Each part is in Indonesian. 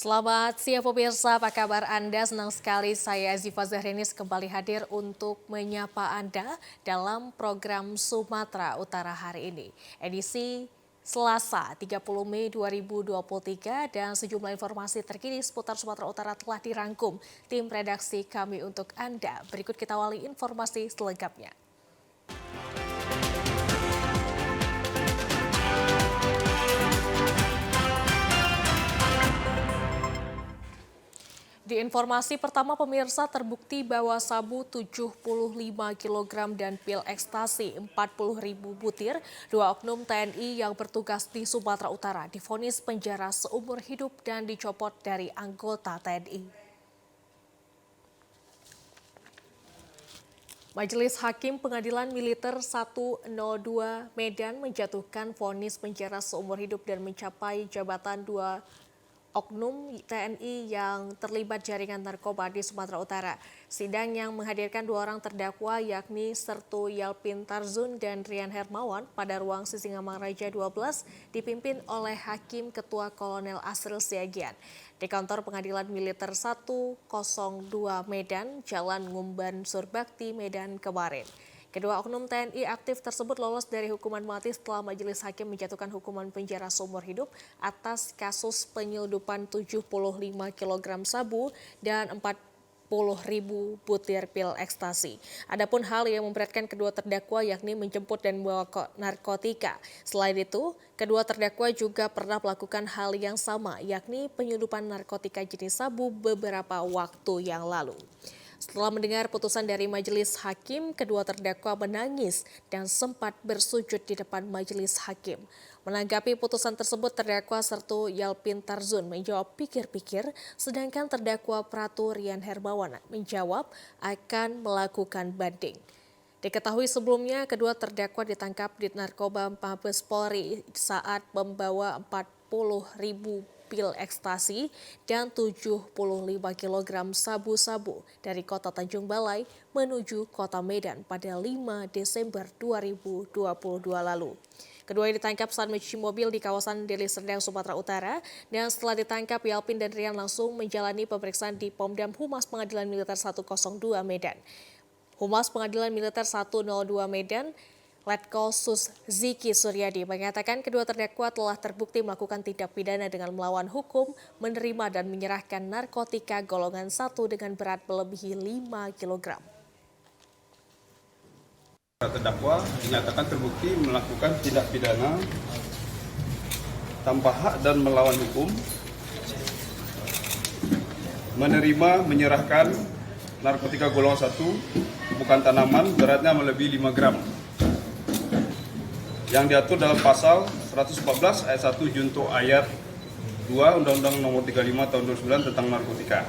Selamat siang pemirsa, apa kabar Anda? Senang sekali saya Ziva Zahrinis kembali hadir untuk menyapa Anda dalam program Sumatera Utara hari ini. Edisi Selasa 30 Mei 2023 dan sejumlah informasi terkini seputar Sumatera Utara telah dirangkum tim redaksi kami untuk Anda. Berikut kita awali informasi selengkapnya. Di informasi pertama pemirsa terbukti bahwa sabu 75 kg dan pil ekstasi 40.000 butir, dua oknum TNI yang bertugas di Sumatera Utara divonis penjara seumur hidup dan dicopot dari anggota TNI. Majelis Hakim Pengadilan Militer 102 Medan menjatuhkan vonis penjara seumur hidup dan mencapai jabatan dua oknum TNI yang terlibat jaringan narkoba di Sumatera Utara. Sidang yang menghadirkan dua orang terdakwa yakni Sertu Yalpin Tarzun dan Rian Hermawan pada ruang Sisingamaraja 12 dipimpin oleh Hakim Ketua Kolonel Asril Siagian di kantor Pengadilan Militer 102 Medan, Jalan Ngumban Surbakti, Medan kemarin. Kedua oknum TNI aktif tersebut lolos dari hukuman mati setelah majelis hakim menjatuhkan hukuman penjara seumur hidup atas kasus penyelundupan 75 kg sabu dan 40.000 butir pil ekstasi. Adapun hal yang memberatkan kedua terdakwa yakni menjemput dan membawa narkotika. Selain itu, kedua terdakwa juga pernah melakukan hal yang sama yakni penyelundupan narkotika jenis sabu beberapa waktu yang lalu. Setelah mendengar putusan dari majelis hakim, kedua terdakwa menangis dan sempat bersujud di depan majelis hakim. Menanggapi putusan tersebut, terdakwa Sertu Yalpin Tarzun menjawab pikir-pikir, sedangkan terdakwa Pratu Rian Hermawan menjawab akan melakukan banding. Diketahui sebelumnya, kedua terdakwa ditangkap di Narkoba Mabes Polri saat membawa 40.000 pil ekstasi dan 75 kg sabu-sabu dari kota Tanjung Balai menuju kota Medan pada 5 Desember 2022 lalu. Keduanya ditangkap saat mencuci mobil di kawasan Deli Serdang, Sumatera Utara, dan setelah ditangkap, Yalpin dan Rian langsung menjalani pemeriksaan di Pomdam Humas Pengadilan Militer 102 Medan. Humas Pengadilan Militer 102 Medan, Letkol Sus Ziki Suryadi mengatakan kedua terdakwa telah terbukti melakukan tindak pidana dengan melawan hukum, menerima dan menyerahkan narkotika golongan 1 dengan berat melebihi 5 kg. Terdakwa dinyatakan terbukti melakukan tindak pidana tanpa hak dan melawan hukum, menerima menyerahkan narkotika golongan 1 bukan tanaman beratnya melebihi 5 gram yang diatur dalam pasal 114 ayat 1 junto ayat 2 Undang-Undang Nomor 35 Tahun 2009 tentang narkotika.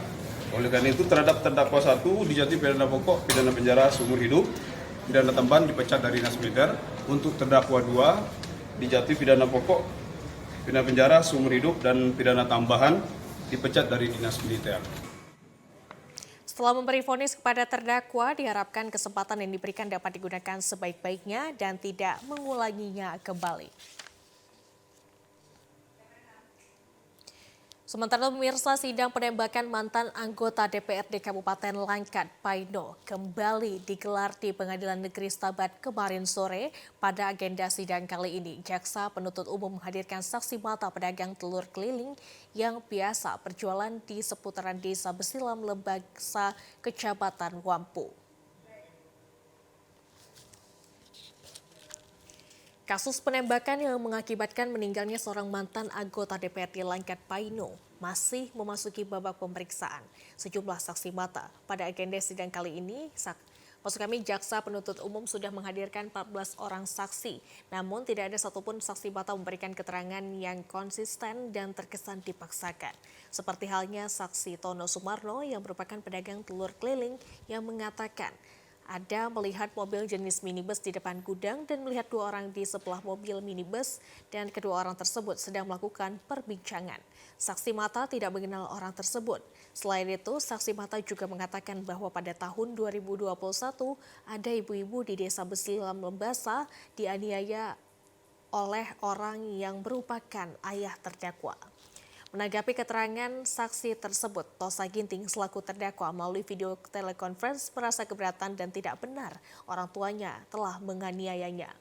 Oleh karena itu terhadap terdakwa 1 dijatuhi pidana pokok, pidana penjara seumur hidup, pidana tambahan dipecat dari dinas militer. Untuk terdakwa 2 dijatuhi pidana pokok, pidana penjara seumur hidup dan pidana tambahan dipecat dari dinas militer. Setelah memberi vonis kepada terdakwa, diharapkan kesempatan yang diberikan dapat digunakan sebaik-baiknya dan tidak mengulanginya kembali. Sementara pemirsa, sidang penembakan mantan anggota DPRD Kabupaten Langkat, Paino kembali digelar di Pengadilan Negeri Stabat kemarin sore. Pada agenda sidang kali ini, jaksa penuntut umum menghadirkan saksi mata pedagang telur keliling yang biasa berjualan di seputaran Desa Besilam, Lebaksa, Kecamatan Wampu. Kasus penembakan yang mengakibatkan meninggalnya seorang mantan anggota DPRD Langkat Paino masih memasuki babak pemeriksaan sejumlah saksi mata. Pada agenda sidang kali ini, jaksa penuntut umum sudah menghadirkan 14 orang saksi, namun tidak ada satupun saksi mata memberikan keterangan yang konsisten dan terkesan dipaksakan. Seperti halnya saksi Tono Sumarno yang merupakan pedagang telur keliling yang mengatakan ada melihat mobil jenis minibus di depan gudang dan melihat dua orang di sebelah mobil minibus dan kedua orang tersebut sedang melakukan perbincangan. Saksi mata tidak mengenal orang tersebut. Selain itu, saksi mata juga mengatakan bahwa pada tahun 2021 ada ibu-ibu di Desa Besilam Lembasa dianiaya oleh orang yang merupakan ayah terdakwa. Menanggapi keterangan saksi tersebut, Tosa Ginting selaku terdakwa melalui video telekonferensi merasa keberatan dan tidak benar orang tuanya telah menganiayanya.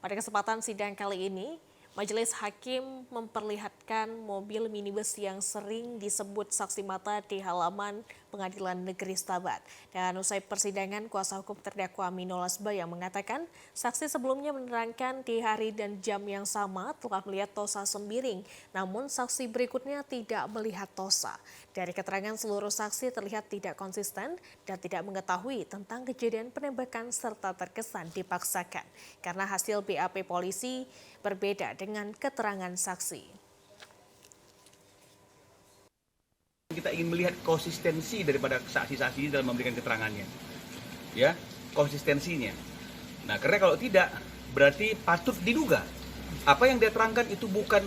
Pada kesempatan sidang kali ini, Majelis Hakim memperlihatkan mobil minibus yang sering disebut saksi mata di halaman Pengadilan Negeri Stabat. Dan usai persidangan, kuasa hukum terdakwa Mino Lasbaya mengatakan saksi sebelumnya menerangkan di hari dan jam yang sama telah melihat Tosa sembiring, namun saksi berikutnya tidak melihat Tosa. Dari keterangan seluruh saksi terlihat tidak konsisten dan tidak mengetahui tentang kejadian penembakan serta terkesan dipaksakan karena hasil BAP polisi berbeda dengan keterangan saksi. Kita ingin melihat konsistensi daripada saksi-saksi dalam memberikan keterangannya, ya, konsistensinya. Nah, karena kalau tidak, berarti patut diduga apa yang dia terangkan itu bukan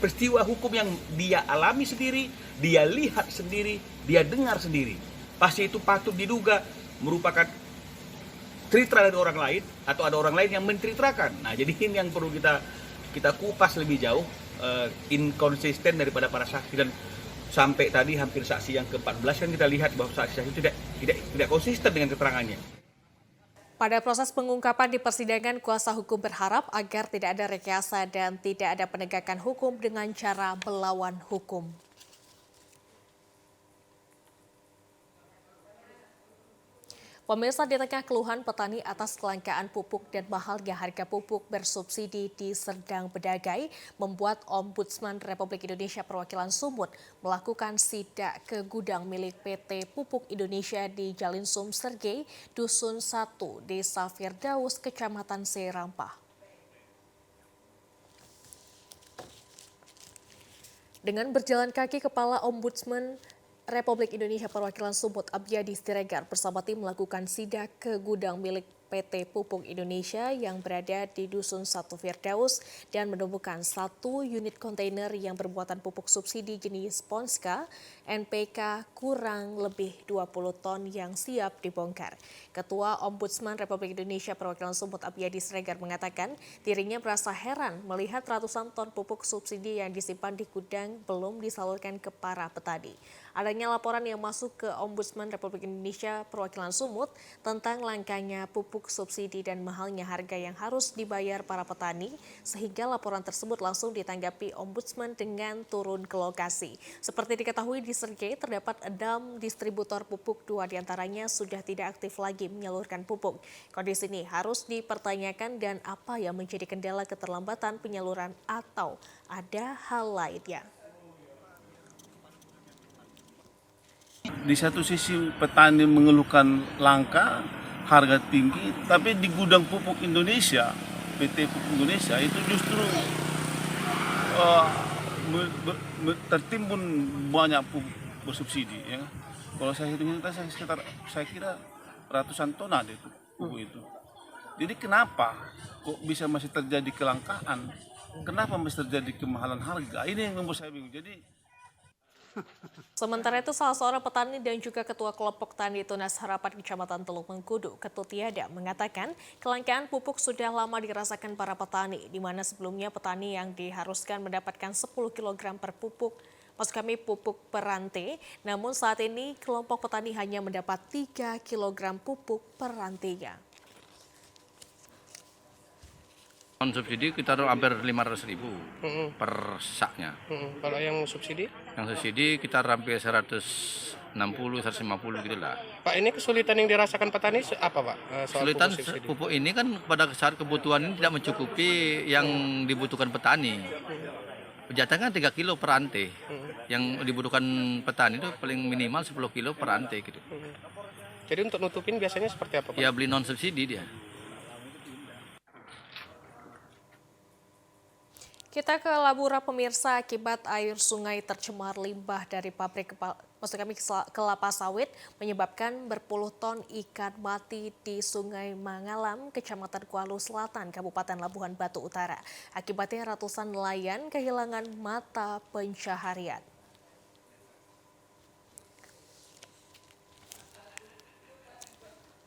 peristiwa hukum yang dia alami sendiri, dia lihat sendiri, dia dengar sendiri. Pasti itu patut diduga merupakan cerita dari orang lain atau ada orang lain yang menceritakan. Nah, jadi ini yang perlu kita kupas lebih jauh, inkonsisten daripada para saksi. Dan sampai tadi hampir saksi yang ke-14 kan kita lihat bahwa saksi-saksi tidak konsisten dengan keterangannya. Pada proses pengungkapan di persidangan, kuasa hukum berharap agar tidak ada rekayasa dan tidak ada penegakan hukum dengan cara melawan hukum. Pemirsa, di tengah keluhan petani atas kelangkaan pupuk dan mahalnya harga pupuk bersubsidi di Serdang Bedagai, membuat Ombudsman Republik Indonesia Perwakilan Sumut melakukan sidak ke gudang milik PT Pupuk Indonesia di Jalinsum Sergei, Dusun 1, Desa Firdaus, Kecamatan Serampah. Dengan berjalan kaki, Kepala Ombudsman Republik Indonesia Perwakilan Sumut Abjadi Siregar bersama tim melakukan sidak ke gudang milik PT Pupuk Indonesia yang berada di Dusun 1 Firdaus dan menemukan 1 unit kontainer yang bermuatan pupuk subsidi jenis Ponska NPK kurang lebih 20 ton yang siap dibongkar. Ketua Ombudsman Republik Indonesia Perwakilan Sumut Abjadi Siregar mengatakan dirinya merasa heran melihat ratusan ton pupuk subsidi yang disimpan di gudang belum disalurkan ke para petani. Adanya laporan yang masuk ke Ombudsman Republik Indonesia Perwakilan Sumut tentang langkanya pupuk subsidi dan mahalnya harga yang harus dibayar para petani, sehingga laporan tersebut langsung ditanggapi Ombudsman dengan turun ke lokasi. Seperti diketahui di Sergei terdapat 6 distributor pupuk, 2 diantaranya sudah tidak aktif lagi menyalurkan pupuk. Kondisi ini harus dipertanyakan dan apa yang menjadi kendala keterlambatan penyaluran atau ada hal lainnya. Di satu sisi petani mengeluhkan langka, harga tinggi, tapi di gudang pupuk Indonesia, PT Pupuk Indonesia itu justru tertimbun banyak pupuk bersubsidi. Ya. Kalau saya hitung saya kira ratusan ton ada itu pupuk itu. Jadi kenapa kok bisa masih terjadi kelangkaan? Kenapa masih terjadi kemahalan harga? Ini yang membuat saya bingung. Sementara itu, salah seorang petani dan juga ketua kelompok tani Tunas Harapan Kecamatan Teluk Mengkudu, Ketutiada, mengatakan kelangkaan pupuk sudah lama dirasakan para petani, di mana sebelumnya petani yang diharuskan mendapatkan 10 kg per pupuk, pupuk per rantai, namun saat ini kelompok petani hanya mendapat 3 kg pupuk per rantainya. Subsidi kita hampir 500.000 per saknya. Kalau yang subsidi? Yang subsidi kita hampir 160, 150 gitu lah. Pak, ini kesulitan yang dirasakan petani apa Pak? Kesulitan pupuk ini kan pada saat kebutuhan ini tidak mencukupi yang dibutuhkan petani. Jatahnya 3 kilo per rantai. Yang dibutuhkan petani itu paling minimal 10 kilo per rantai gitu. Jadi untuk nutupin biasanya seperti apa Pak? Ya beli non subsidi dia. Kita ke Labura, pemirsa. Akibat air sungai tercemar limbah dari pabrik kelapa sawit menyebabkan berpuluh ton ikan mati di Sungai Mangalam, Kecamatan Kuala Selatan, Kabupaten Labuhan Batu Utara. Akibatnya ratusan nelayan kehilangan mata pencaharian.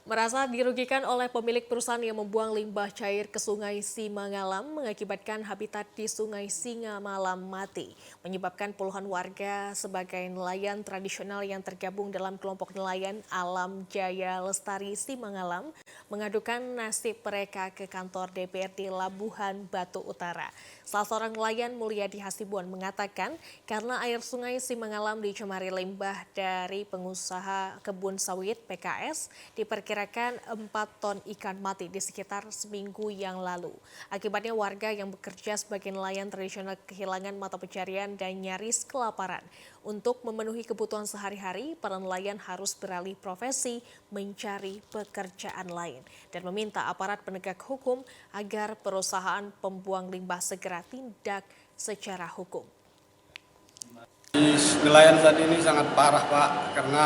Merasa dirugikan oleh pemilik perusahaan yang membuang limbah cair ke Sungai Simangalam mengakibatkan habitat di Sungai Singamalam mati, menyebabkan puluhan warga sebagai nelayan tradisional yang tergabung dalam kelompok nelayan Alam Jaya Lestari Simangalam mengadukan nasib mereka ke kantor DPRD Labuhan Batu Utara. Salah seorang nelayan Mulyadi Hasibuan mengatakan karena air Sungai Simangalam dicemari limbah dari pengusaha kebun sawit PKS, diperkirakan 4 ton ikan mati di sekitar seminggu yang lalu. Akibatnya warga yang bekerja sebagai nelayan tradisional kehilangan mata pencarian dan nyaris kelaparan. Untuk memenuhi kebutuhan sehari-hari, para nelayan harus beralih profesi mencari pekerjaan lain dan meminta aparat penegak hukum agar perusahaan pembuang limbah segera tindak secara hukum. Nelayan saat ini sangat parah, Pak, karena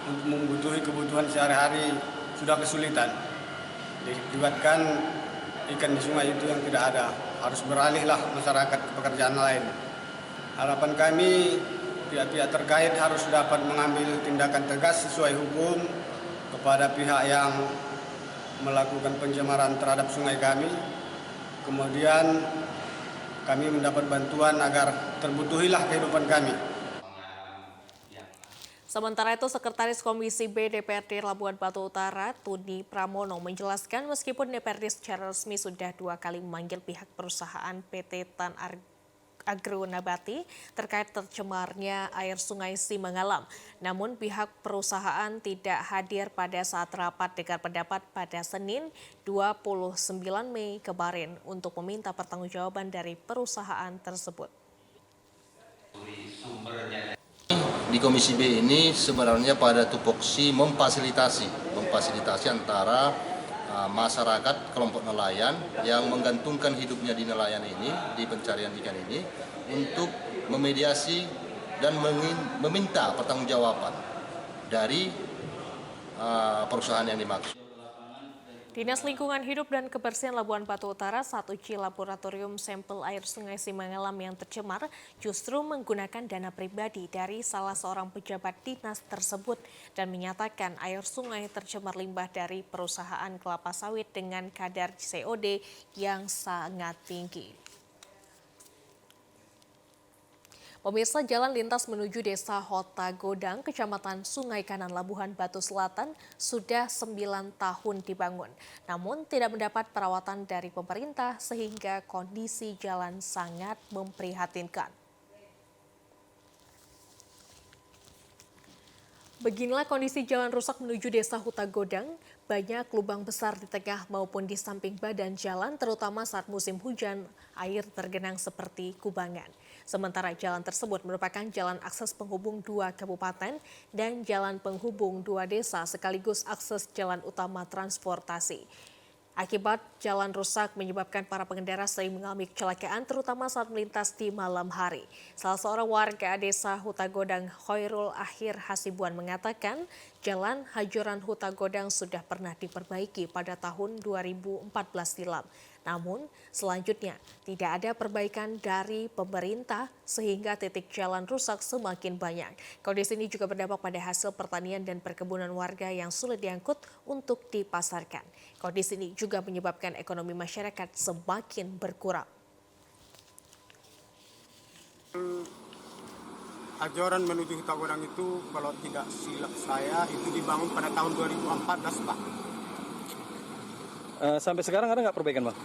untuk membutuhi kebutuhan sehari-hari sudah kesulitan. Dibuatkan ikan di sungai itu yang tidak ada, harus beralihlah masyarakat ke pekerjaan lain. Harapan kami pihak-pihak terkait harus dapat mengambil tindakan tegas sesuai hukum kepada pihak yang melakukan pencemaran terhadap sungai kami. Kemudian kami mendapat bantuan agar terbutuhilah kehidupan kami. Sementara itu, Sekretaris Komisi B DPRD Labuhan Batu Utara, Tuni Pramono, menjelaskan meskipun DPRD secara resmi sudah 2 kali memanggil pihak perusahaan PT Tan Agro Nabati terkait tercemarnya air Sungai Simangalam. Namun pihak perusahaan tidak hadir pada saat rapat dengar pendapat pada Senin 29 Mei kemarin untuk meminta pertanggungjawaban dari perusahaan tersebut. Di Komisi B ini sebenarnya pada tupoksi memfasilitasi antara masyarakat kelompok nelayan yang menggantungkan hidupnya di nelayan ini, di pencarian ikan ini, untuk memediasi dan meminta pertanggungjawaban dari perusahaan yang dimaksud. Dinas Lingkungan Hidup dan Kebersihan Labuhan Batu Utara saat uji laboratorium sampel air Sungai Simangalam yang tercemar justru menggunakan dana pribadi dari salah seorang pejabat dinas tersebut dan menyatakan air sungai tercemar limbah dari perusahaan kelapa sawit dengan kadar COD yang sangat tinggi. Pemirsa, jalan lintas menuju Desa Hota Godang, Kecamatan Sungai Kanan, Labuhan Batu Selatan sudah 9 tahun dibangun. Namun tidak mendapat perawatan dari pemerintah sehingga kondisi jalan sangat memprihatinkan. Beginilah kondisi jalan rusak menuju Desa Hota Godang. Banyak lubang besar di tengah maupun di samping badan jalan, terutama saat musim hujan, air tergenang seperti kubangan. Sementara jalan tersebut merupakan jalan akses penghubung 2 kabupaten dan jalan penghubung 2 desa sekaligus akses jalan utama transportasi. Akibat jalan rusak menyebabkan para pengendara sering mengalami kecelakaan terutama saat melintas di malam hari. Salah seorang warga Desa Hota Godang, Khairul Akhir Hasibuan, mengatakan jalan Hajuran Hota Godang sudah pernah diperbaiki pada tahun 2014 silam. Namun selanjutnya tidak ada perbaikan dari pemerintah sehingga titik jalan rusak semakin banyak. Kondisi ini juga berdampak pada hasil pertanian dan perkebunan warga yang sulit diangkut untuk dipasarkan. Kondisi ini juga menyebabkan ekonomi masyarakat semakin berkurang. Hajuran menuju Hota Godang itu kalau tidak silap saya itu dibangun pada tahun 2014, Pak. Sampai sekarang ada nggak perbaikan, Bang?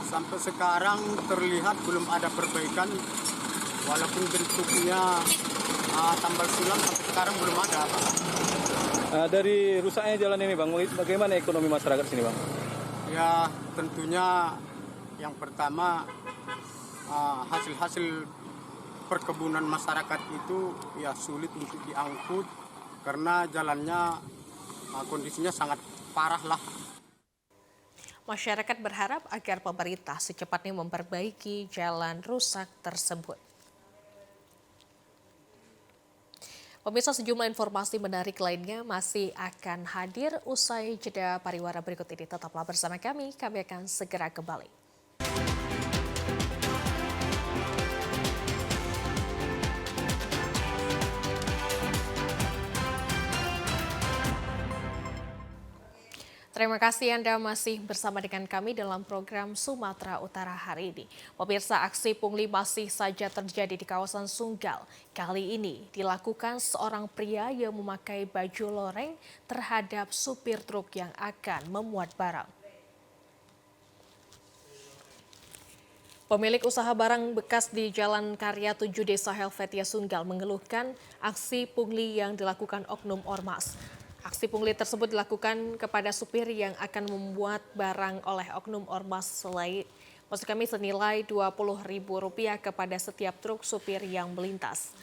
Sampai sekarang terlihat belum ada perbaikan, walaupun bentuknya tambal sulam sampai sekarang belum ada, Pak. Dari rusaknya jalan ini, Bang, bagaimana ekonomi masyarakat sini, Bang? Ya tentunya yang pertama hasil-hasil perkebunan masyarakat itu ya sulit untuk diangkut karena jalannya kondisinya sangat parah lah. Masyarakat berharap agar pemerintah secepatnya memperbaiki jalan rusak tersebut. Pemirsa, sejumlah informasi menarik lainnya masih akan hadir usai jeda pariwara berikut ini. Tetaplah bersama kami akan segera kembali. Terima kasih Anda masih bersama dengan kami dalam program Sumatera Utara hari ini. Pemirsa, aksi pungli masih saja terjadi di kawasan Sunggal. Kali ini dilakukan seorang pria yang memakai baju loreng terhadap supir truk yang akan memuat barang. Pemilik usaha barang bekas di Jalan Karya 7 Desa Helvetia Sunggal mengeluhkan aksi pungli yang dilakukan oknum ormas. Aksi pungli tersebut dilakukan kepada supir yang akan membuat barang oleh oknum ormas senilai Rp20.000 kepada setiap truk supir yang melintas.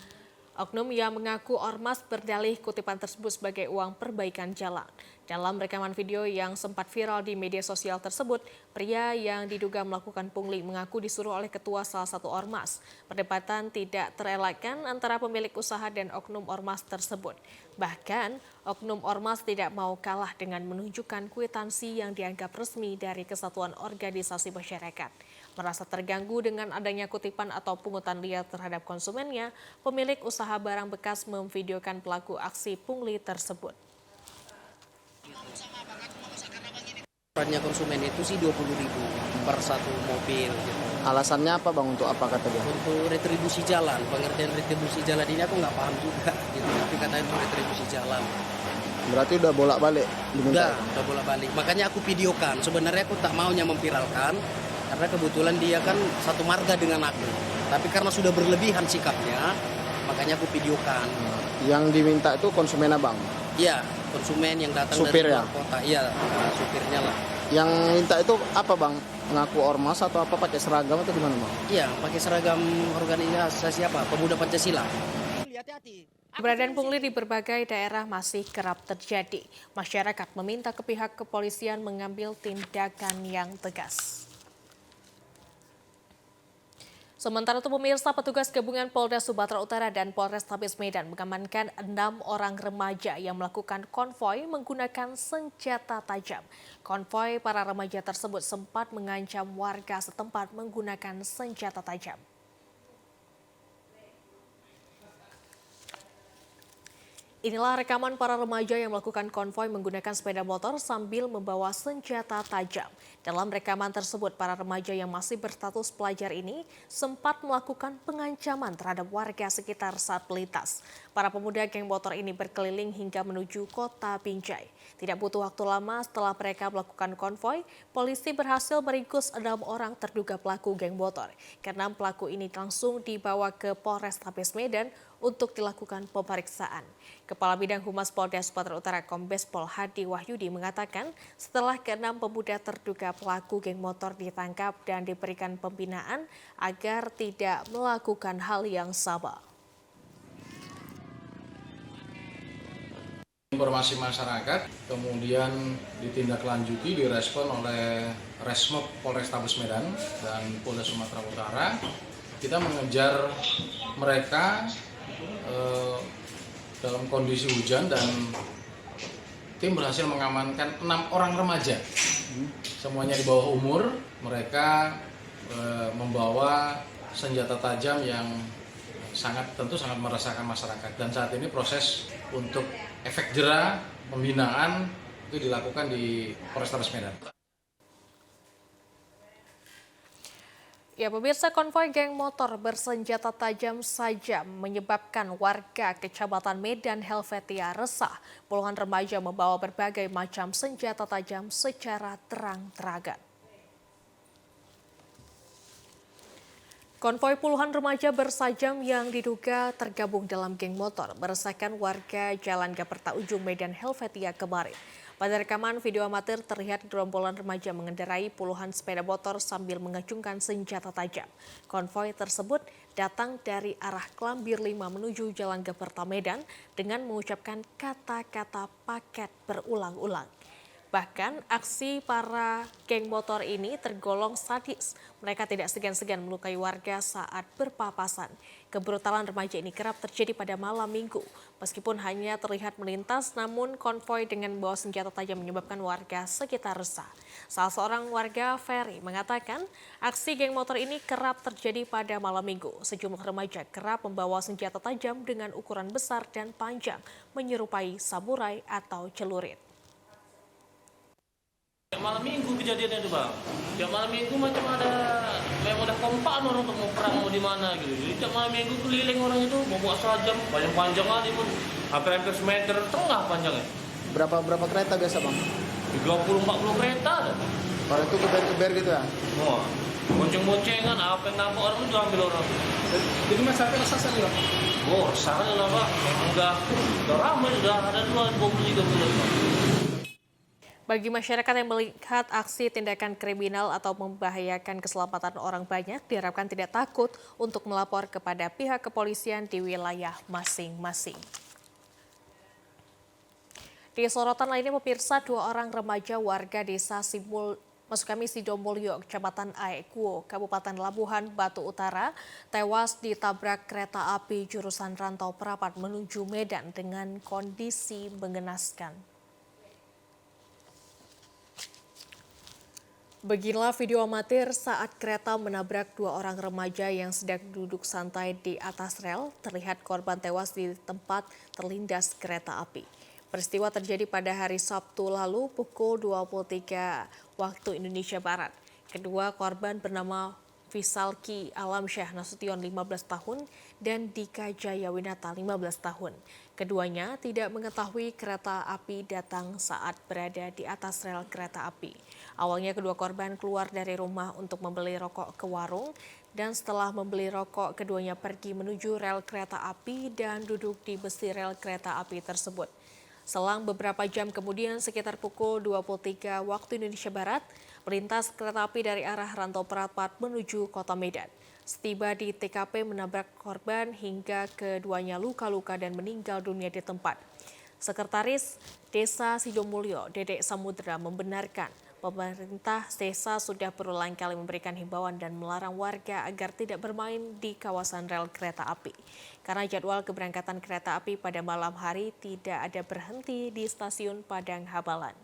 Oknum yang mengaku ormas berdalih kutipan tersebut sebagai uang perbaikan jalan. Dalam rekaman video yang sempat viral di media sosial tersebut, pria yang diduga melakukan pungli mengaku disuruh oleh ketua salah satu ormas. Perdebatan tidak terelakkan antara pemilik usaha dan oknum ormas tersebut. Bahkan, oknum ormas tidak mau kalah dengan menunjukkan kwitansi yang dianggap resmi dari Kesatuan Organisasi Masyarakat. Merasa terganggu dengan adanya kutipan atau pungutan liar terhadap konsumennya, pemilik usaha barang bekas memvideokan pelaku aksi pungli tersebut. Perannya konsumen itu sih 20.000 per satu mobil. Gitu. Alasannya apa bang? Untuk apa kata dia? Untuk retribusi jalan. Pengertian retribusi jalan ini aku nggak paham juga. Gitu. Tapi katanya itu retribusi jalan. Berarti udah bolak-balik diminta? Udah bolak-balik. Makanya aku videokan. Sebenarnya aku tak maunya memviralkan. Karena kebetulan dia kan satu marga dengan aku. Tapi karena sudah berlebihan sikapnya, makanya aku videokan. Yang diminta itu konsumen abang? Iya, konsumen yang datang supir dari ya? luar kota. Iya, supirnya lah. Yang minta itu apa bang? Ngaku ormas atau apa, pakai seragam atau gimana bang? Iya, pakai seragam organisasi apa? Pemuda Pancasila. Keberadaan pungli di berbagai daerah masih kerap terjadi. Masyarakat meminta ke pihak kepolisian mengambil tindakan yang tegas. Sementara itu pemirsa, petugas gabungan Polda Sumatera Utara dan Polrestabes Medan mengamankan 6 orang remaja yang melakukan konvoi menggunakan senjata tajam. Konvoi para remaja tersebut sempat mengancam warga setempat menggunakan senjata tajam. Inilah rekaman para remaja yang melakukan konvoi menggunakan sepeda motor sambil membawa senjata tajam. Dalam rekaman tersebut, para remaja yang masih berstatus pelajar ini sempat melakukan pengancaman terhadap warga sekitar saat melintas. Para pemuda geng motor ini berkeliling hingga menuju kota Binjai. Tidak butuh waktu lama setelah mereka melakukan konvoi, polisi berhasil meringkus 6 orang terduga pelaku geng motor. Ke-6 pelaku ini langsung dibawa ke Polrestabes Medan untuk dilakukan pemeriksaan. Kepala Bidang Humas Polda Sumatera Utara Kombes Pol Hadi Wahyudi mengatakan setelah ke-6 pemuda terduga pelaku geng motor ditangkap dan diberikan pembinaan agar tidak melakukan hal yang sama. Informasi masyarakat kemudian ditindaklanjuti direspon oleh Resmob Polrestabes Medan dan Polda Sumatera Utara. Kita mengejar mereka dalam kondisi hujan dan tim berhasil mengamankan 6 orang remaja. Semuanya di bawah umur, mereka membawa senjata tajam yang tentu sangat meresahkan masyarakat. Dan saat ini proses untuk efek jera pembinaan itu dilakukan di Polrestabes Medan. Ya, pemirsa, konvoi geng motor bersenjata tajam saja menyebabkan warga Kecamatan Medan Helvetia resah. Puluhan remaja membawa berbagai macam senjata tajam secara terang-terangan. Konvoi puluhan remaja bersajam yang diduga tergabung dalam geng motor meresahkan warga Jalan Gaperta Ujung Medan Helvetia kemarin. Pada rekaman video amatir terlihat gerombolan remaja mengendarai puluhan sepeda motor sambil mengacungkan senjata tajam. Konvoi tersebut datang dari arah Klambir 5 menuju Jalan Gaperta Medan dengan mengucapkan kata-kata paket berulang-ulang. Bahkan aksi para geng motor ini tergolong sadis. Mereka tidak segan-segan melukai warga saat berpapasan. Kebrutalan remaja ini kerap terjadi pada malam minggu. Meskipun hanya terlihat melintas, namun konvoi dengan membawa senjata tajam menyebabkan warga sekitar resah. Salah seorang warga, Ferry, mengatakan aksi geng motor ini kerap terjadi pada malam minggu. Sejumlah remaja kerap membawa senjata tajam dengan ukuran besar dan panjang, menyerupai samurai atau celurit. malam minggu kejadiannya itu bang. Tiap malam minggu macam ada, memang udah kompak orang untuk mau perang mau di mana gitu. Jadi tiap malam minggu keliling orang itu mau bawa sajam, panjang kali pun hampir semeter setengah panjangnya. Berapa kereta biasa bang? 30-40 kereta ada. Kalau itu keber gitu ya? Wah, bonceng-boncengan, apa yang nampak orang itu ambil orang. Jadi masyarakat resah sekali bang? Oh, resah lah pak. Memang udah ramai, udah ada 2-3 Bagi masyarakat yang melihat aksi tindakan kriminal atau membahayakan keselamatan orang banyak, diharapkan tidak takut untuk melapor kepada pihak kepolisian di wilayah masing-masing. Di sorotan lainnya, pemirsa, 2 orang remaja warga desa Sidomulyo, Kecamatan Aekuo, Kabupaten Labuhan Batu Utara, tewas ditabrak kereta api jurusan Rantau Perapat menuju Medan dengan kondisi mengenaskan. Beginilah video amatir saat kereta menabrak 2 orang remaja yang sedang duduk santai di atas rel. Terlihat korban tewas di tempat terlindas kereta api. Peristiwa terjadi pada hari Sabtu lalu pukul 23 waktu Indonesia Barat. Kedua korban bernama Fisalki Alamsyah Nasution 15 tahun dan Dika Jayawinata 15 tahun. Keduanya tidak mengetahui kereta api datang saat berada di atas rel kereta api. Awalnya kedua korban keluar dari rumah untuk membeli rokok ke warung dan setelah membeli rokok keduanya pergi menuju rel kereta api dan duduk di besi rel kereta api tersebut. Selang beberapa jam kemudian sekitar pukul 23 waktu Indonesia Barat, melintas kereta api dari arah Rantau Perapat menuju Kota Medan. Setiba di TKP menabrak korban hingga keduanya luka-luka dan meninggal dunia di tempat. Sekretaris Desa Sidomulyo, Dedek Samudra, membenarkan pemerintah desa sudah berulang kali memberikan himbauan dan melarang warga agar tidak bermain di kawasan rel kereta api. Karena jadwal keberangkatan kereta api pada malam hari tidak ada berhenti di stasiun Padang Habalan.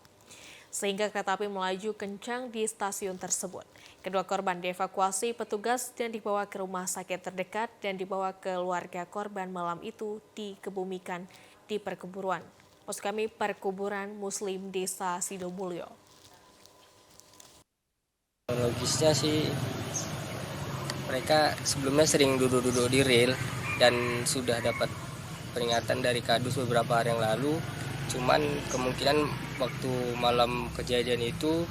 Sehingga kereta api melaju kencang di stasiun tersebut. Kedua korban dievakuasi petugas dan dibawa ke rumah sakit terdekat dan dibawa ke keluarga korban malam itu dikebumikan di perkuburan. Maksud kami perkuburan Muslim Desa Sidomulyo. Logisnya sih mereka sebelumnya sering duduk-duduk di rel dan sudah dapat peringatan dari Kadus beberapa hari yang lalu. Cuman kemungkinan waktu malam kejadian itu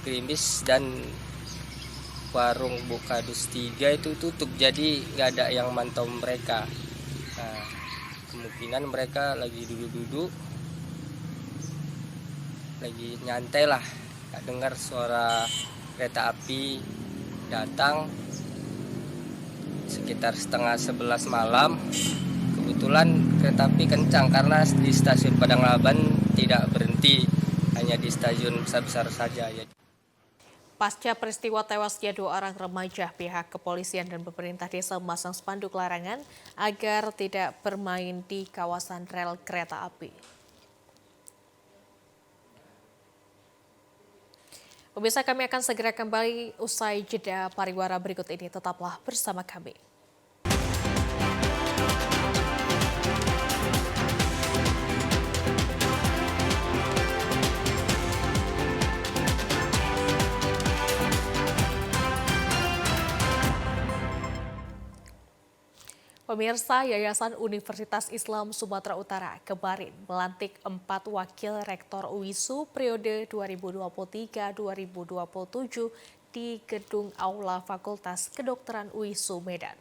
gerimis dan warung Bukadus 3 itu tutup, jadi nggak ada yang mantau mereka. Nah, kemungkinan mereka lagi duduk-duduk, lagi nyantai lah, nggak dengar suara kereta api datang sekitar 10:30 malam. Kebetulan kereta api kencang karena di stasiun Padang Laban tidak berhenti, hanya di stasiun besar-besar saja. Pasca peristiwa tewasnya 2 orang remaja, pihak kepolisian dan pemerintah desa memasang spanduk larangan agar tidak bermain di kawasan rel kereta api. Pemirsa, kami akan segera kembali usai jeda pariwara berikut ini. Tetaplah bersama kami. Pemirsa, Yayasan Universitas Islam Sumatera Utara kemarin melantik 4 wakil rektor UISU periode 2023-2027 di Gedung Aula Fakultas Kedokteran UISU Medan.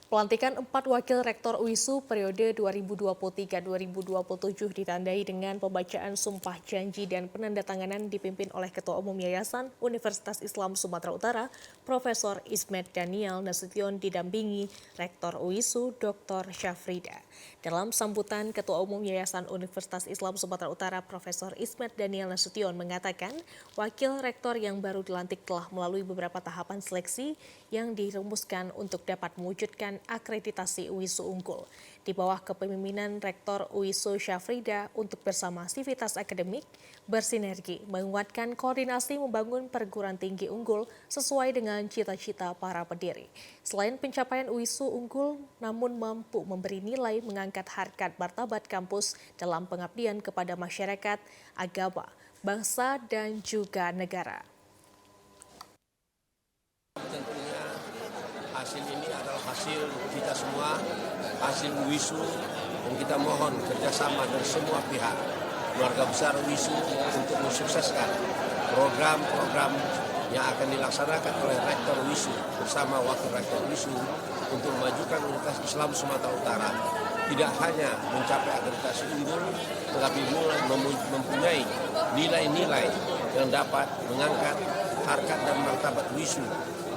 Pelantikan 4 wakil rektor UISU periode 2023-2027 ditandai dengan pembacaan sumpah janji dan penandatanganan dipimpin oleh Ketua Umum Yayasan Universitas Islam Sumatera Utara, Profesor Ismet Daniel Nasution didampingi Rektor UISU Dr. Syafrida. Dalam sambutan, Ketua Umum Yayasan Universitas Islam Sumatera Utara, Profesor Ismet Daniel Nasution mengatakan, wakil rektor yang baru dilantik telah melalui beberapa tahapan seleksi yang dirumuskan untuk dapat mewujudkan akreditasi UISU unggul. di bawah kepemimpinan Rektor UISU Syafrida untuk bersama sivitas akademik bersinergi menguatkan koordinasi membangun perguruan tinggi unggul sesuai dengan cita-cita para pendiri. Selain pencapaian UISU unggul, namun mampu memberi nilai mengangkat harkat martabat kampus dalam pengabdian kepada masyarakat, agama, bangsa, dan juga negara. Tentunya hasil ini adalah hasil kita semua, hasil UISU, dan kita mohon kerjasama dari semua pihak, keluarga besar UISU untuk mensukseskan program-program yang akan dilaksanakan oleh Rektor UISU bersama Wakil Rektor UISU untuk memajukan Universitas Islam Sumatera Utara tidak hanya mencapai akreditasi unggul, tetapi mulai mempunyai nilai-nilai yang dapat mengangkat harkat dan martabat UISU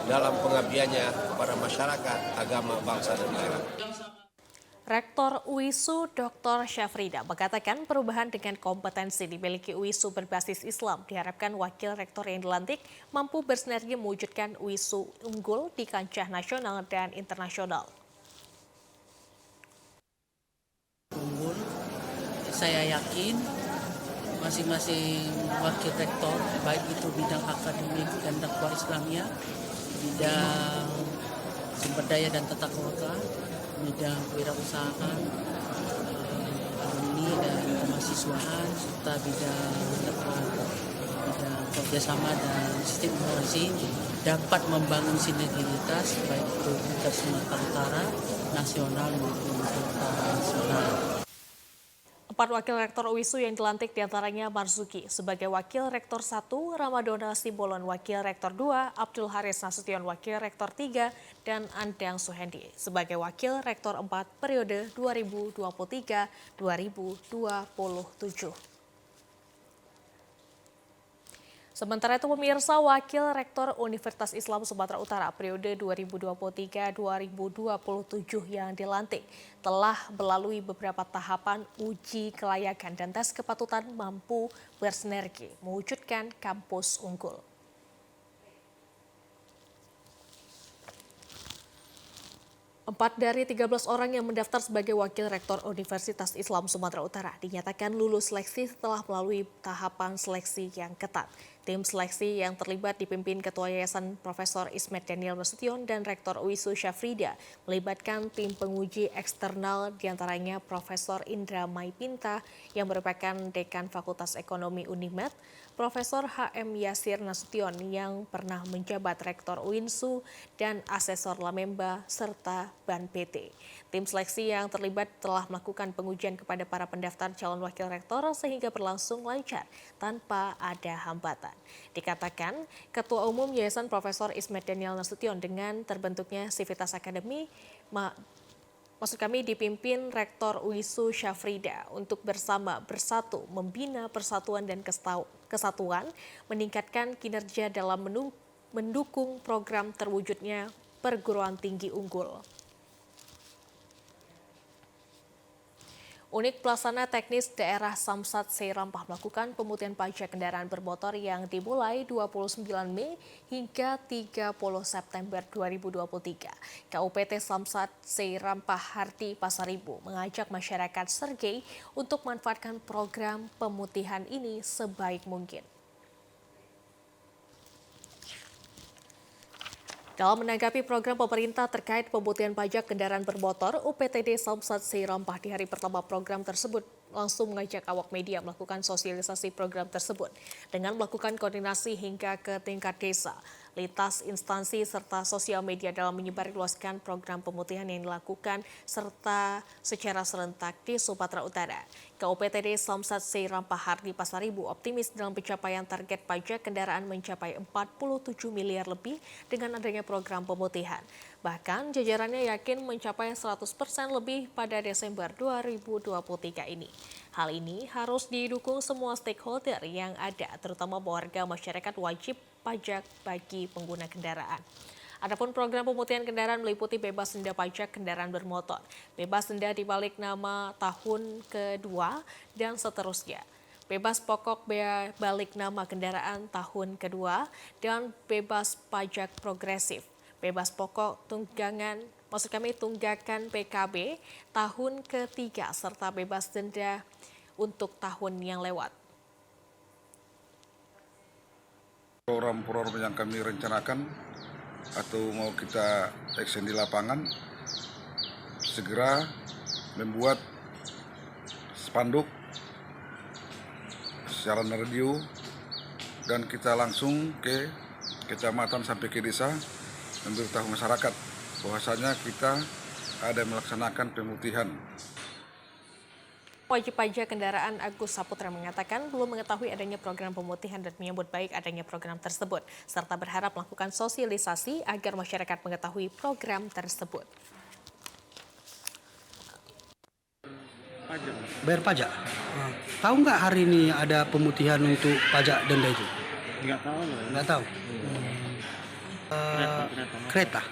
dalam pengabdiannya kepada masyarakat, agama, bangsa, dan negara. Rektor UISU Dr. Syafrida mengatakan perubahan dengan kompetensi dimiliki UISU berbasis Islam diharapkan wakil rektor yang dilantik mampu bersinergi mewujudkan UISU unggul di kancah nasional dan internasional. Unggul, saya yakin masing-masing wakil rektor, baik itu bidang akademik dan dakwah Islamiyah, bidang sumber daya dan tata kelola, bidang kewirausahaan, alumni dan kemahasiswaan, serta bidang kerjasama dan sistem informasi dapat membangun sinergitas baik itu Universitas Sumatera Utara, nasional maupun internasional. 4 wakil rektor UISU yang dilantik diantaranya Marzuki sebagai wakil rektor 1, Ramadona Simbolon wakil rektor 2, Abdul Haris Nasution wakil rektor 3, dan Andang Suhendi sebagai wakil rektor 4 periode 2023-2027. Sementara itu pemirsa, Wakil Rektor Universitas Islam Sumatera Utara periode 2023-2027 yang dilantik telah melalui beberapa tahapan uji kelayakan dan tes kepatutan mampu bersinergi mewujudkan kampus unggul. Empat dari 13 orang yang mendaftar sebagai Wakil Rektor Universitas Islam Sumatera Utara dinyatakan lulus seleksi setelah melalui tahapan seleksi yang ketat. Tim seleksi yang terlibat dipimpin Ketua Yayasan Profesor Ismet Daniel Nasution dan Rektor UISU Syafrida melibatkan tim penguji eksternal diantaranya Profesor Indra Maipinta yang merupakan Dekan Fakultas Ekonomi Unimed, Profesor HM Yasir Nasution yang pernah menjabat Rektor UINSU dan Asesor Lamemba serta Ban PT. Tim seleksi yang terlibat telah melakukan pengujian kepada para pendaftar calon wakil rektor sehingga berlangsung lancar tanpa ada hambatan. Dikatakan, Ketua Umum Yayasan Profesor Ismet Daniel Nasution dengan terbentuknya sivitas akademi dipimpin Rektor UISU Syafrida untuk bersatu membina persatuan dan kesatuan, meningkatkan kinerja dalam mendukung program terwujudnya perguruan tinggi unggul. Unit Pelaksana Teknis Daerah Samsat Seirampah melakukan pemutihan pajak kendaraan bermotor yang dimulai 29 Mei hingga 30 September 2023. KUPT Samsat Seirampah Hardi Pasaribu mengajak masyarakat Sergei untuk memanfaatkan program pemutihan ini sebaik mungkin. Dalam menanggapi program pemerintah terkait pemutihan pajak kendaraan bermotor, UPTD Samsat Seirampah di hari pertama program tersebut langsung mengajak awak media melakukan sosialisasi program tersebut dengan melakukan koordinasi hingga ke tingkat desa, lintas instansi serta sosial media dalam menyebarluaskan program pemutihan yang dilakukan serta secara serentak di Sumatera Utara. KUPTD Samsat Seirampah Hardi Pasaribu optimis dalam pencapaian target pajak kendaraan mencapai 47 miliar lebih dengan adanya program pemutihan. Bahkan jajarannya yakin mencapai 100% lebih pada Desember 2023 ini. Hal ini harus didukung semua stakeholder yang ada, terutama warga masyarakat wajib pajak bagi pengguna kendaraan. Adapun program pemutihan kendaraan meliputi bebas denda pajak kendaraan bermotor, bebas denda di balik nama tahun kedua, dan seterusnya. Bebas pokok balik nama kendaraan tahun kedua, dan bebas pajak progresif, bebas pokok tunggangan maksud kami tunggakan PKB tahun ketiga serta bebas denda untuk tahun yang lewat. Program-program yang kami rencanakan atau mau kita action di lapangan, segera membuat spanduk, siaran radio, dan kita langsung ke kecamatan sampai ke desa memberitahu masyarakat bahwasanya kita ada melaksanakan pemutihan. Wajib pajak kendaraan Agus Saputra mengatakan belum mengetahui adanya program pemutihan dan menyambut baik adanya program tersebut, serta berharap melakukan sosialisasi agar masyarakat mengetahui program tersebut. Bayar pajak. Tahu nggak hari ini ada pemutihan untuk pajak denda itu? Nggak tahu. Nggak tahu. Kereta.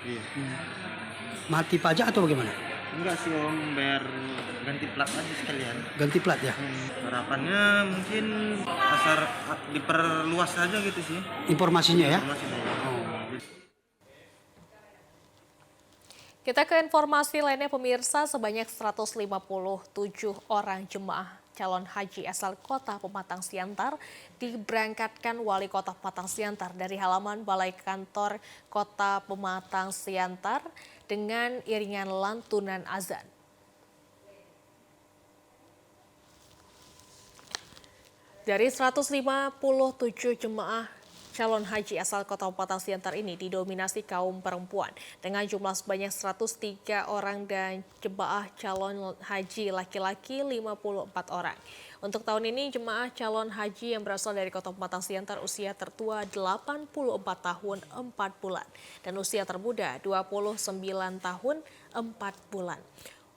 Mati pajak atau bagaimana? Enggak sih Om, bayar ganti plat aja sekalian. Ganti plat ya? Harapannya mungkin pasar diperluas aja gitu sih. Informasinya ya? Kita ke informasi lainnya pemirsa, sebanyak 157 orang jemaah calon haji asal kota Pematang Siantar diberangkatkan Wali Kota Pematang Siantar dari halaman Balai Kantor Kota Pematang Siantar dengan iringan lantunan azan. Dari 157 jemaah calon haji asal kota Pematang Siantar ini didominasi kaum perempuan dengan jumlah sebanyak 103 orang dan jemaah calon haji laki-laki 54 orang. Untuk tahun ini jemaah calon haji yang berasal dari kota Pematang Siantar usia tertua 84 tahun 4 bulan dan usia termuda 29 tahun 4 bulan.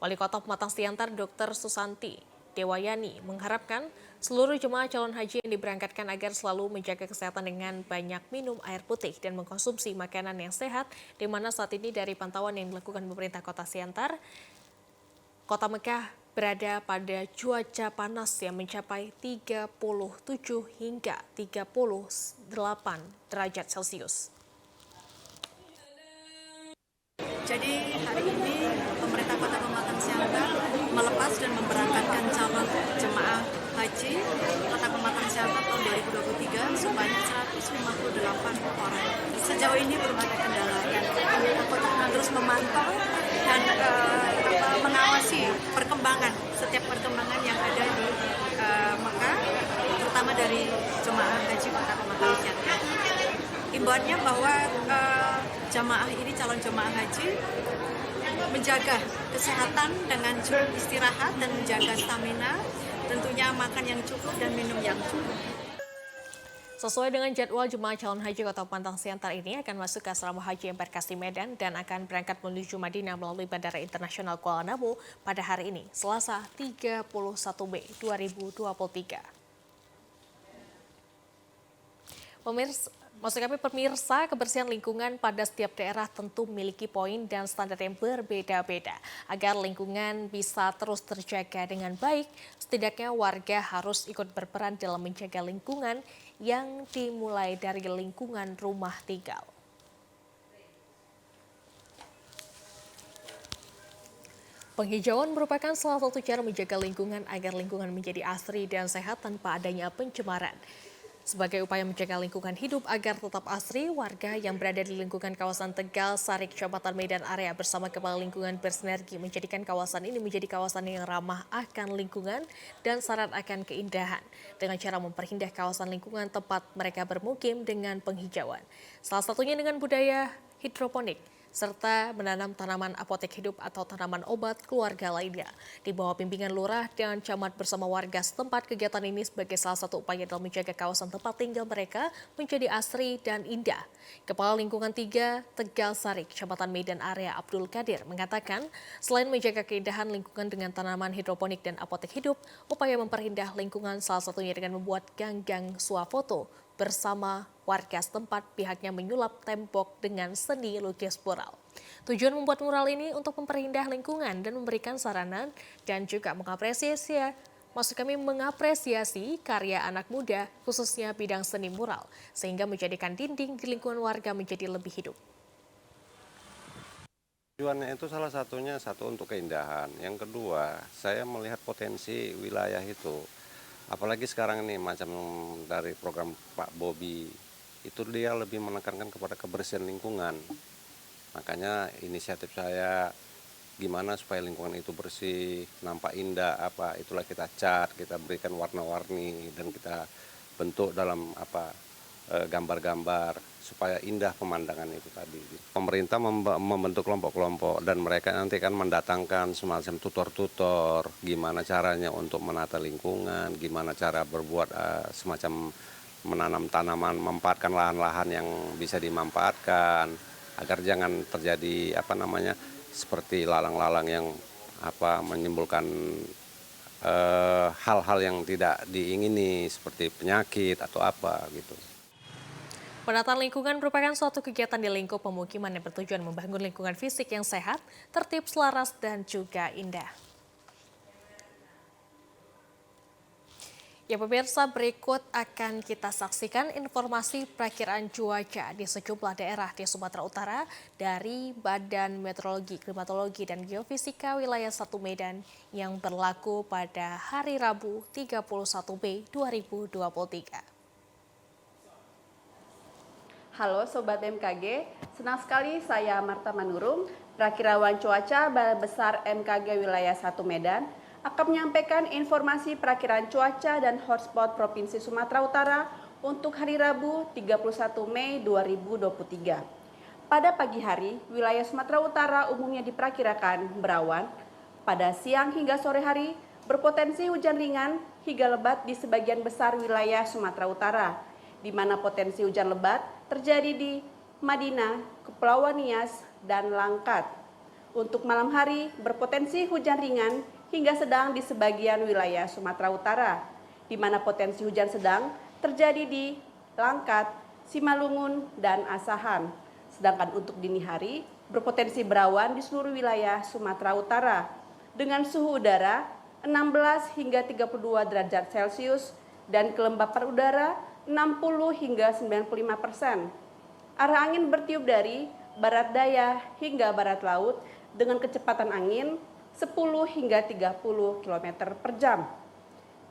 Wali Kota Pematang Siantar Dr. Susanti Dewayani mengharapkan seluruh jemaah calon haji yang diberangkatkan agar selalu menjaga kesehatan dengan banyak minum air putih dan mengkonsumsi makanan yang sehat, di mana saat ini dari pantauan yang dilakukan pemerintah Kota Siantar, Kota Mekah berada pada cuaca panas yang mencapai 37 hingga 38 derajat Celcius. Jadi hari ini pemerintah Kota Pematang Siantar melepas dan memberangkatkan calon jemaah haji Kota Pematang Siantar tahun 2023 sebanyak 158 orang. Sejauh ini belum ada kendala dan pemerintah Kota akan terus memantau dan mengawasi setiap perkembangan yang ada di Mekah, terutama dari jemaah haji Kota Pematang Siantar. Imbauannya bahwa jamaah ini, calon jemaah haji, menjaga kesehatan dengan cukup istirahat dan menjaga stamina, tentunya makan yang cukup dan minum yang cukup. Sesuai dengan jadwal, jemaah calon haji Kota Pematang Siantar ini akan masuk ke asrama haji Embarkasi Medan dan akan berangkat menuju Madinah melalui Bandara Internasional Kuala Namu pada hari ini, Selasa 31 Mei 2023. Pemirsa, kebersihan lingkungan pada setiap daerah tentu memiliki poin dan standar yang berbeda-beda. Agar lingkungan bisa terus terjaga dengan baik, setidaknya warga harus ikut berperan dalam menjaga lingkungan yang dimulai dari lingkungan rumah tinggal. Penghijauan merupakan salah satu cara menjaga lingkungan agar lingkungan menjadi asri dan sehat tanpa adanya pencemaran. Sebagai upaya menjaga lingkungan hidup agar tetap asri, warga yang berada di lingkungan kawasan Tegal, Sarik, Kecamatan Medan Area bersama Kepala Lingkungan bersinergi menjadikan kawasan ini menjadi kawasan yang ramah akan lingkungan dan syarat akan keindahan dengan cara memperindah kawasan lingkungan tempat mereka bermukim dengan penghijauan. Salah satunya dengan budaya hidroponik, serta menanam tanaman apotek hidup atau tanaman obat keluarga lainnya. Di bawah bimbingan lurah dan camat bersama warga setempat, kegiatan ini sebagai salah satu upaya dalam menjaga kawasan tempat tinggal mereka menjadi asri dan indah. Kepala Lingkungan 3 Tegal Sarik, Kecamatan Medan Area Abdul Qadir mengatakan, selain menjaga keindahan lingkungan dengan tanaman hidroponik dan apotek hidup, upaya memperindah lingkungan salah satunya dengan membuat ganggang swafoto bersama warga setempat. Pihaknya menyulap tembok dengan seni lukis mural. Tujuan membuat mural ini untuk memperindah lingkungan dan memberikan sarana dan juga mengapresiasi karya anak muda khususnya bidang seni mural sehingga menjadikan dinding di lingkungan warga menjadi lebih hidup. Tujuannya itu salah satunya satu untuk keindahan. Yang kedua, saya melihat potensi wilayah itu. Apalagi sekarang ini macam dari program Pak Bobi, itu dia lebih menekankan kepada kebersihan lingkungan. Makanya inisiatif saya gimana supaya lingkungan itu bersih, nampak indah, itulah kita cat, kita berikan warna-warni dan kita bentuk dalam gambar-gambar supaya indah pemandangan itu tadi. Pemerintah membentuk kelompok-kelompok dan mereka nanti kan mendatangkan semacam tutor-tutor gimana caranya untuk menata lingkungan, gimana cara berbuat semacam menanam tanaman, memanfaatkan lahan-lahan yang bisa dimanfaatkan agar jangan terjadi seperti lalang-lalang yang menimbulkan hal-hal yang tidak diingini seperti penyakit atau gitu. Penataan lingkungan merupakan suatu kegiatan di lingkup pemukiman yang bertujuan membangun lingkungan fisik yang sehat, tertib, selaras, dan juga indah. Ya pemirsa, berikut akan kita saksikan informasi perakiraan cuaca di sejumlah daerah di Sumatera Utara dari Badan Meteorologi, Klimatologi, dan Geofisika Wilayah 1 Medan yang berlaku pada hari Rabu 31 Mei 2023. Halo Sobat BMKG, senang sekali saya Marta Manurung, Perakirawan Cuaca Balai Besar MKG Wilayah 1 Medan, akan menyampaikan informasi perakiraan cuaca dan hotspot Provinsi Sumatera Utara untuk hari Rabu 31 Mei 2023. Pada pagi hari, wilayah Sumatera Utara umumnya diperkirakan berawan, pada siang hingga sore hari berpotensi hujan ringan hingga lebat di sebagian besar wilayah Sumatera Utara, di mana potensi hujan lebat terjadi di Madinah, Kepulauan Nias, dan Langkat. Untuk malam hari berpotensi hujan ringan hingga sedang di sebagian wilayah Sumatera Utara, di mana potensi hujan sedang terjadi di Langkat, Simalungun, dan Asahan. Sedangkan untuk dini hari berpotensi berawan di seluruh wilayah Sumatera Utara dengan suhu udara 16 hingga 32 derajat Celcius dan kelembapan udara 60 hingga 95%. Arah angin bertiup dari barat daya hingga barat laut dengan kecepatan angin 10 hingga 30 km per jam.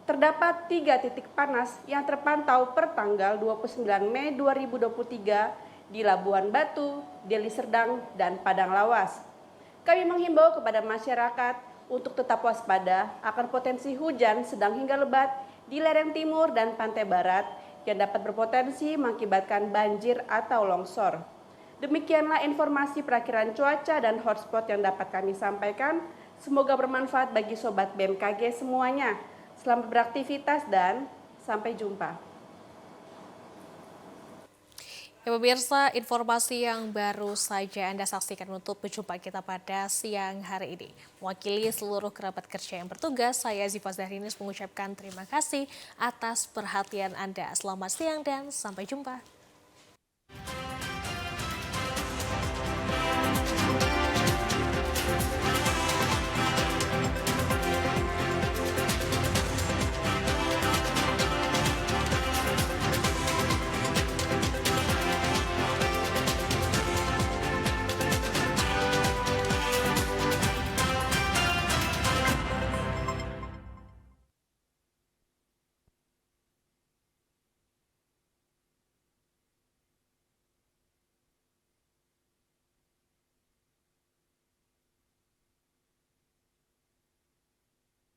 Terdapat 3 titik panas yang terpantau per tanggal 29 Mei 2023 di Labuan Batu, Deli Serdang, dan Padang Lawas. Kami menghimbau kepada masyarakat untuk tetap waspada akan potensi hujan sedang hingga lebat di lereng timur dan pantai barat yang dapat berpotensi mengakibatkan banjir atau longsor. Demikianlah informasi perakiraan cuaca dan hotspot yang dapat kami sampaikan. Semoga bermanfaat bagi Sobat BMKG semuanya. Selamat beraktivitas dan sampai jumpa. Ya pemirsa, informasi yang baru saja Anda saksikan untuk perjumpaan kita pada siang hari ini. Mewakili seluruh kerabat kerja yang bertugas, saya Ziva Zahrinis mengucapkan terima kasih atas perhatian Anda. Selamat siang dan sampai jumpa.